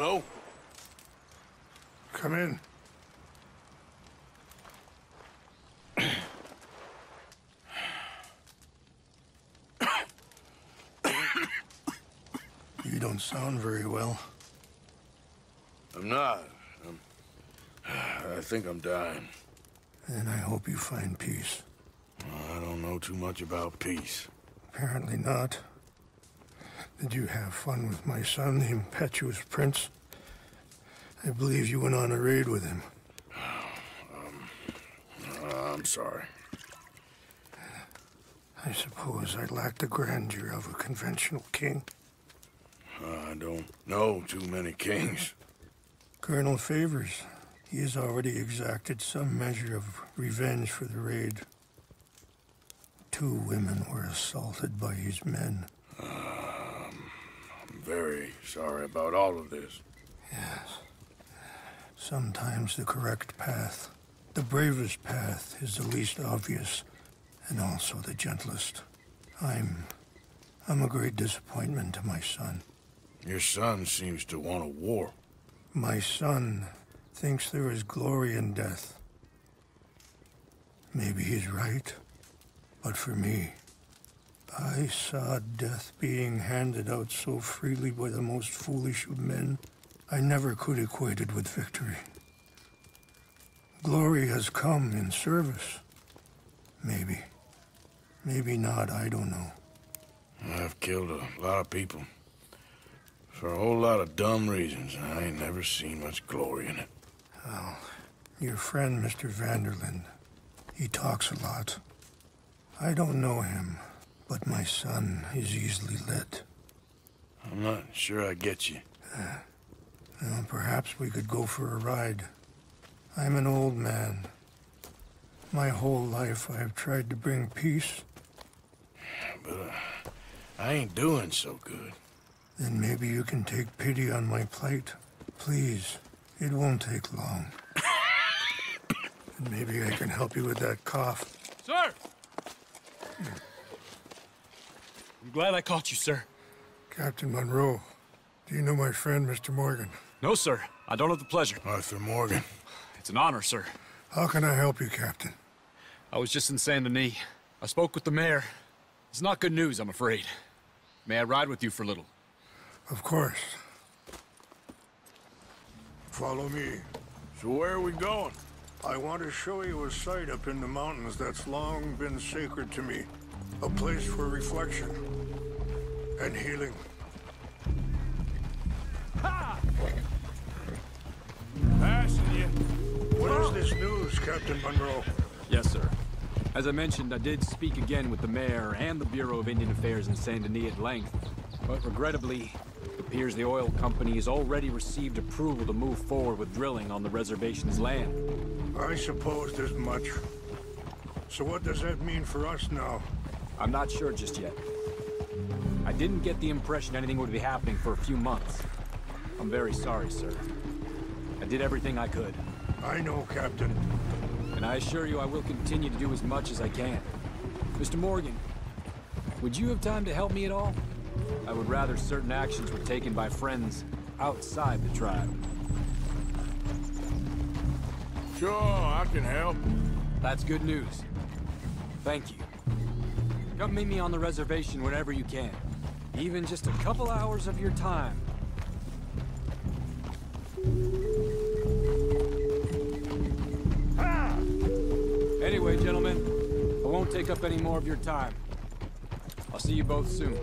Hello? Come in. You don't sound very well. I'm not. I think I'm dying. And I hope you find peace. I don't know too much about peace. Apparently not. Did you have fun with my son, the impetuous prince? I believe you went on a raid with him. I'm sorry. I suppose I lack the grandeur of a conventional king. I don't know too many kings. Colonel Favors, he has already exacted some measure of revenge for the raid. 2 women were assaulted by his men. I'm very sorry about all of this. Yes. Sometimes the correct path, the bravest path, is the least obvious, and also the gentlest. I'm a great disappointment to my son. Your son seems to want a war. My son thinks there is glory in death. Maybe he's right, but for me, I saw death being handed out so freely by the most foolish of men, I never could equate it with victory. Glory has come in service. Maybe. Maybe not, I don't know. I've killed a lot of people. For a whole lot of dumb reasons. I ain't never seen much glory in it. Well, your friend, Mr. Vanderlyn, he talks a lot. I don't know him, but my son is easily led. I'm not sure I get you. Well, perhaps we could go for a ride. I'm an old man. My whole life I have tried to bring peace. But I ain't doing so good. Then maybe you can take pity on my plight. Please, it won't take long. And maybe I can help you with that cough. Sir! I'm glad I caught you, sir. Captain Monroe, do you know my friend, Mr. Morgan? No, sir. I don't have the pleasure. Arthur Morgan. It's an honor, sir. How can I help you, Captain? I was just in Saint Denis. I spoke with the mayor. It's not good news, I'm afraid. May I ride with you for a little? Of course. Follow me. So where are we going? I want to show you a site up in the mountains that's long been sacred to me. A place for reflection and healing. Ha! Passing you. What is this news, Captain Monroe? Yes, sir. As I mentioned, I did speak again with the mayor and the Bureau of Indian Affairs in Saint Denis at length. But regrettably, it appears the oil company has already received approval to move forward with drilling on the reservation's land. I supposed as much. So what does that mean for us now? I'm not sure just yet. I didn't get the impression anything would be happening for a few months. I'm very sorry, sir. I did everything I could. I know, Captain. And I assure you I will continue to do as much as I can. Mr. Morgan, would you have time to help me at all? I would rather certain actions were taken by friends outside the tribe. Sure, I can help. That's good news. Thank you. Come meet me on the reservation whenever you can. Even just a couple hours of your time. Ah! Anyway, gentlemen, I won't take up any more of your time. I'll see you both soon.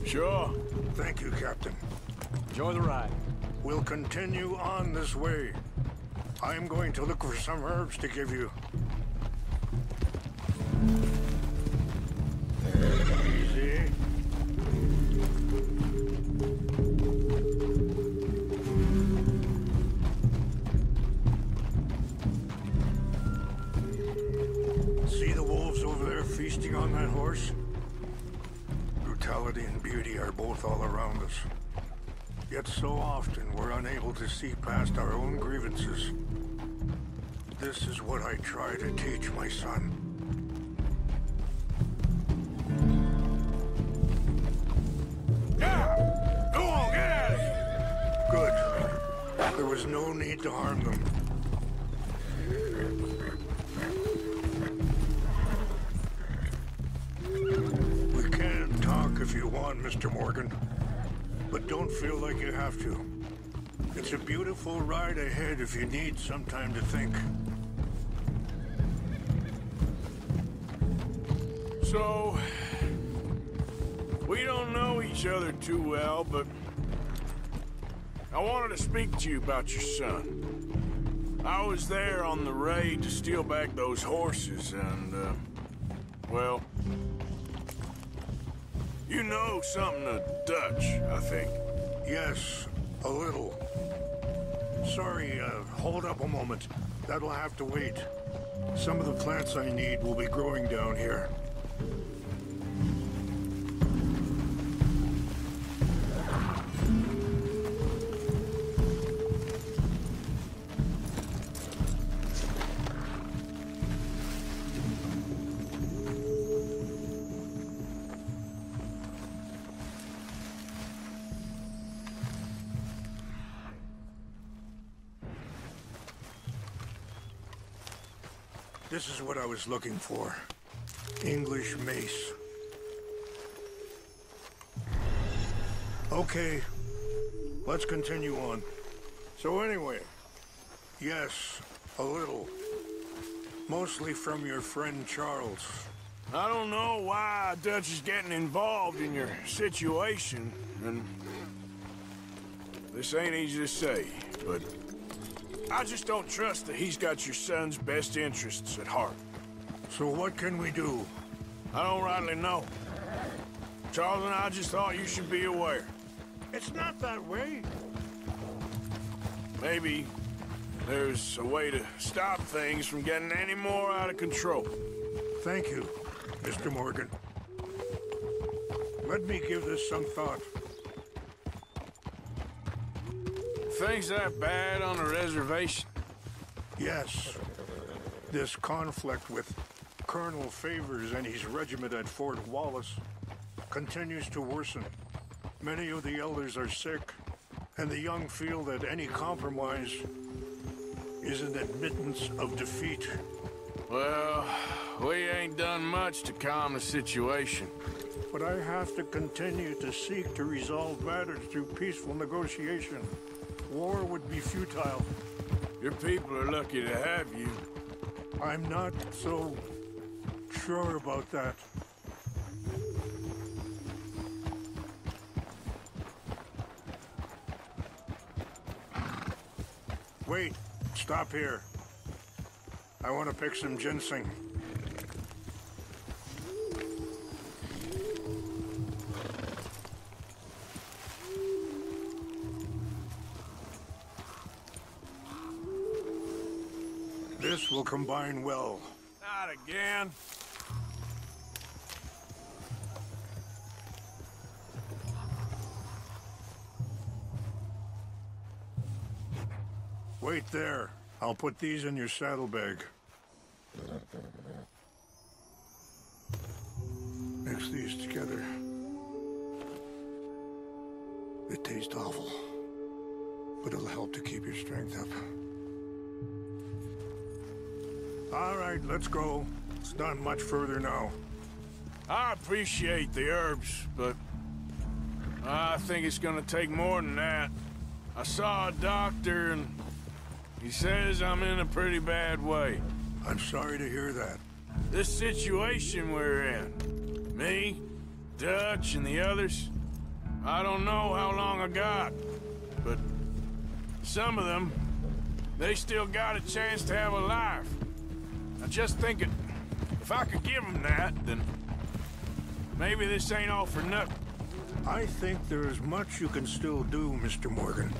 Sure. Thank you, Captain. Enjoy the ride. We'll continue on this way. I'm going to look for some herbs to give you. Easy. See the wolves over there feasting on that horse? Brutality and beauty are both all around us. Yet so often we're unable to see past our own grievances. This is what I try to teach my son. Yeah! Go on, get at it! Good. There was no need to harm them. We can talk if you want, Mr. Morgan. But don't feel like you have to. It's a beautiful ride ahead if you need some time to think. So, we don't know each other too well, but I wanted to speak to you about your son. I was there on the raid to steal back those horses, and, well, you know something of Dutch, I think. Yes, a little. Sorry, hold up a moment. That'll have to wait. Some of the plants I need will be growing down here. This is what I was looking for. English mace. Okay, let's continue on. So anyway, yes, a little. Mostly from your friend Charles. I don't know why Dutch is getting involved in your situation, and this ain't easy to say, but I just don't trust that he's got your son's best interests at heart. So what can we do? I don't rightly know. Charles and I just thought you should be aware. It's not that way. Maybe there's a way to stop things from getting any more out of control. Thank you, Mr. Morgan. Let me give this some thought. Things that bad on a reservation? Yes. This conflict with Colonel Favors and his regiment at Fort Wallace continues to worsen. Many of the elders are sick, and the young feel that any compromise is an admittance of defeat. Well, we ain't done much to calm the situation. But I have to continue to seek to resolve matters through peaceful negotiation. War would be futile. Your people are lucky to have you. I'm not so sure about that. Wait, stop here. I want to pick some ginseng. This will combine well. Not again. Wait there. I'll put these in your saddlebag. Mix these together. It tastes awful, but it'll help to keep your strength up. All right, let's go. It's not much further now. I appreciate the herbs, but I think it's gonna take more than that. I saw a doctor and he says I'm in a pretty bad way. I'm sorry to hear that. This situation we're in, me, Dutch, and the others, I don't know how long I got, but some of them, they still got a chance to have a life. I just thinking, if I could give them that, then maybe this ain't all for nothing. I think there is much you can still do, Mr. Morgan.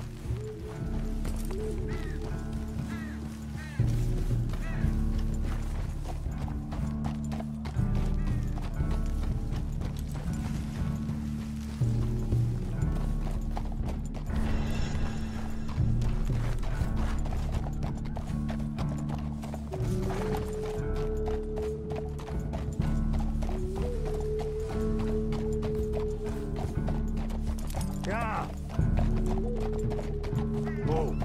Yeah. Whoa.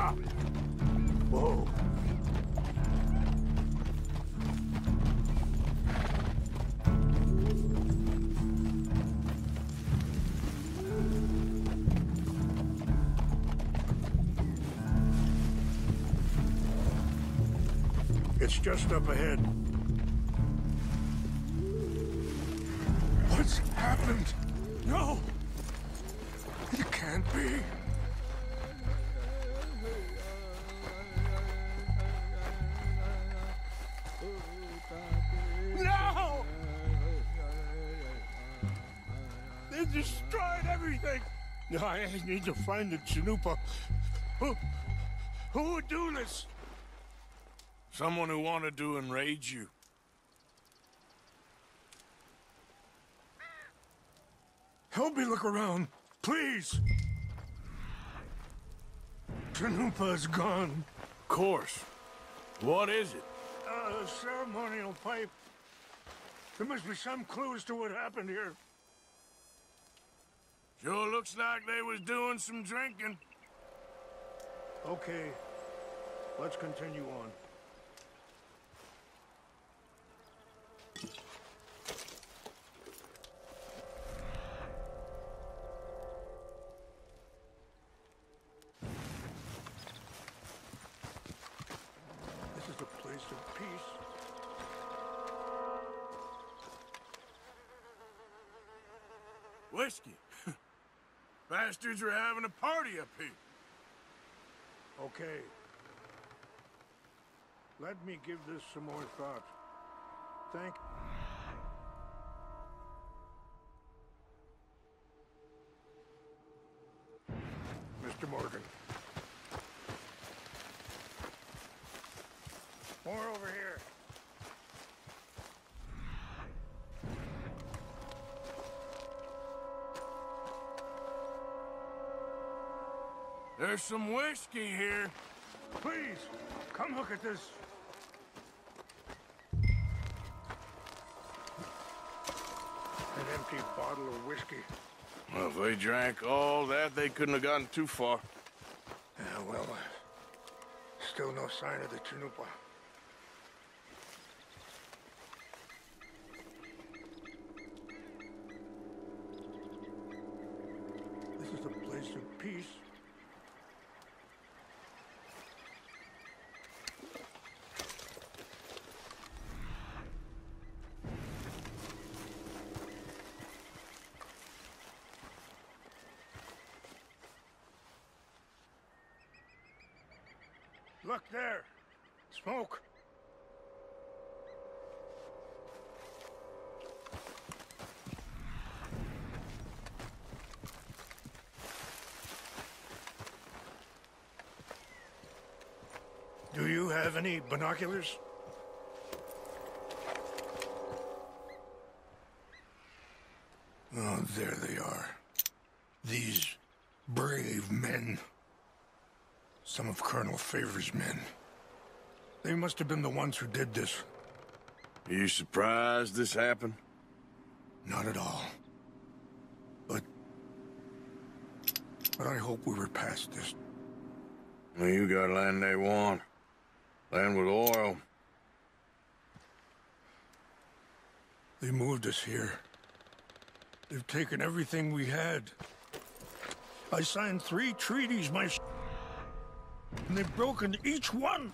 Stop! Whoa. It's just up ahead. What's happened? No! It can't be. No! They destroyed everything! I need to find the Chanupa. Who would do this? Someone who wanted to enrage you. Help me look around, please. Chanupa is gone. Of course. What is it? A ceremonial pipe. There must be some clues to what happened here. Sure looks like they was doing some drinking. Okay, let's continue on. This is a place of peace. Whiskey. Bastards are having a party up here. Okay. Let me give this some more thought. Thank... Mr. Morgan. More over here. There's some whiskey here. Please, come look at this. An empty bottle of whiskey. Well, if they drank all that, they couldn't have gotten too far. Yeah, well, still no sign of the Chanupa. This is a place of peace. Look there! Smoke! Do you have any binoculars? Oh, there they are. These brave men. Some of Colonel Favor's men. They must have been the ones who did this. Are you surprised this happened? Not at all. But I hope we were past this. Well, you got land they want. Land with oil. They moved us here. They've taken everything we had. I signed 3 treaties, and they've broken each one.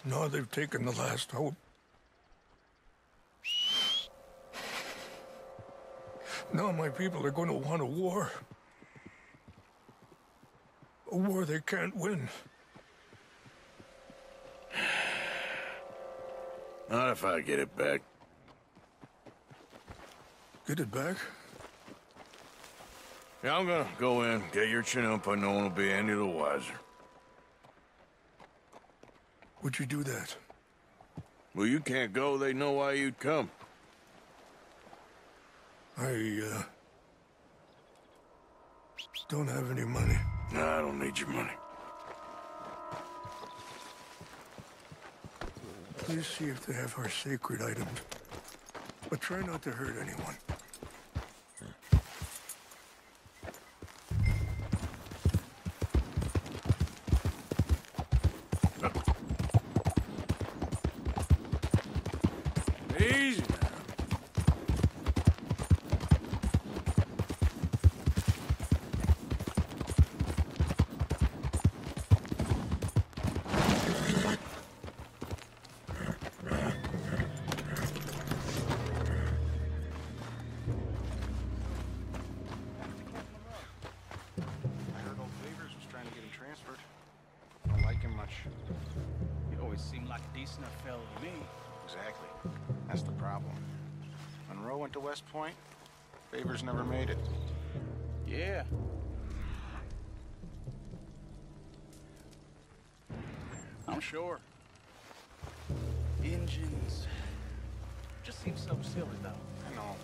Now they've taken the last hope. Now my people are going to want a war. A war they can't win. Not if I get it back. Get it back? Yeah, I'm gonna go in, get your Chanupa, no one will be any the wiser. Would you do that? Well, you can't go, they know why you'd come. I don't have any money. No, I don't need your money. Please see if they have our sacred items. But try not to hurt anyone. You always seemed like a decent enough fellow to me. Exactly. That's the problem. Monroe went to West Point. Favors never made it. Yeah. I'm sure. Engines. Just seems so silly, though. I know.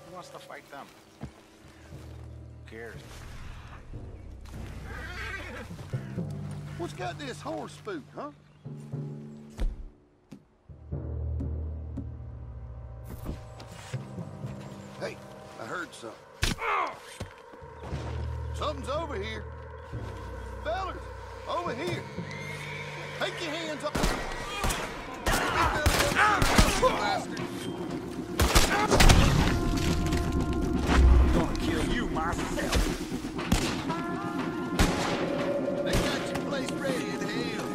Who wants to fight them? Who cares? What's got this horse spooked, huh? Hey, I heard something. Something's over here. Fellas, over here. Take your hands up. Bastard. I'm gonna kill you myself. They got your place ready in hell.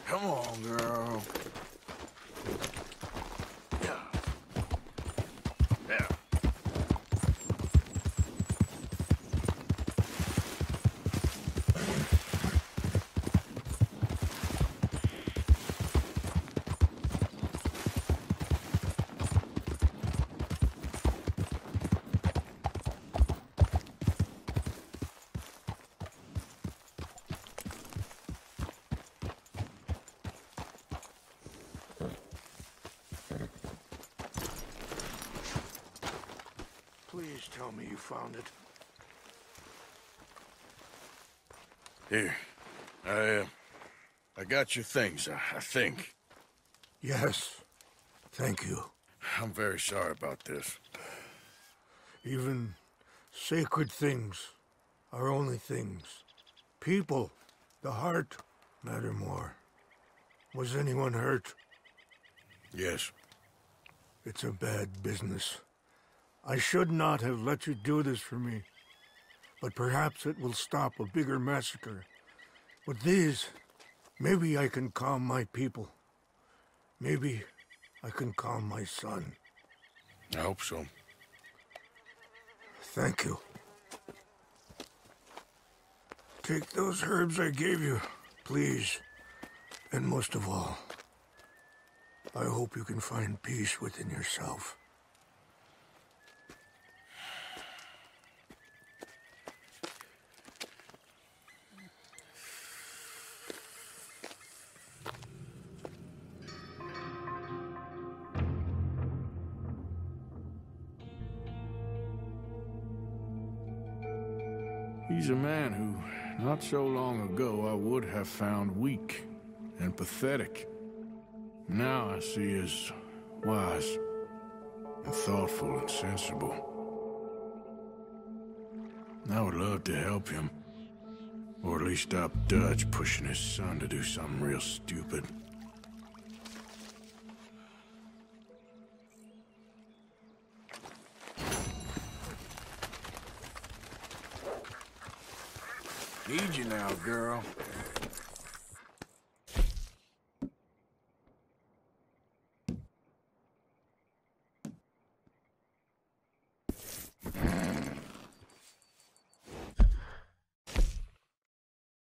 Come on, girl. Yeah. Yeah. Please tell me you found it. Here. I got your things, I think. Yes. Thank you. I'm very sorry about this. Even sacred things are only things. People, the heart, matter more. Was anyone hurt? Yes. It's a bad business. I should not have let you do this for me. But perhaps it will stop a bigger massacre. With these, maybe I can calm my people. Maybe I can calm my son. I hope so. Thank you. Take those herbs I gave you, please. And most of all, I hope you can find peace within yourself. He's a man who, not so long ago, I would have found weak and pathetic. Now I see as wise and thoughtful and sensible. I would love to help him, or at least stop Dutch pushing his son to do something real stupid. Need you now, girl.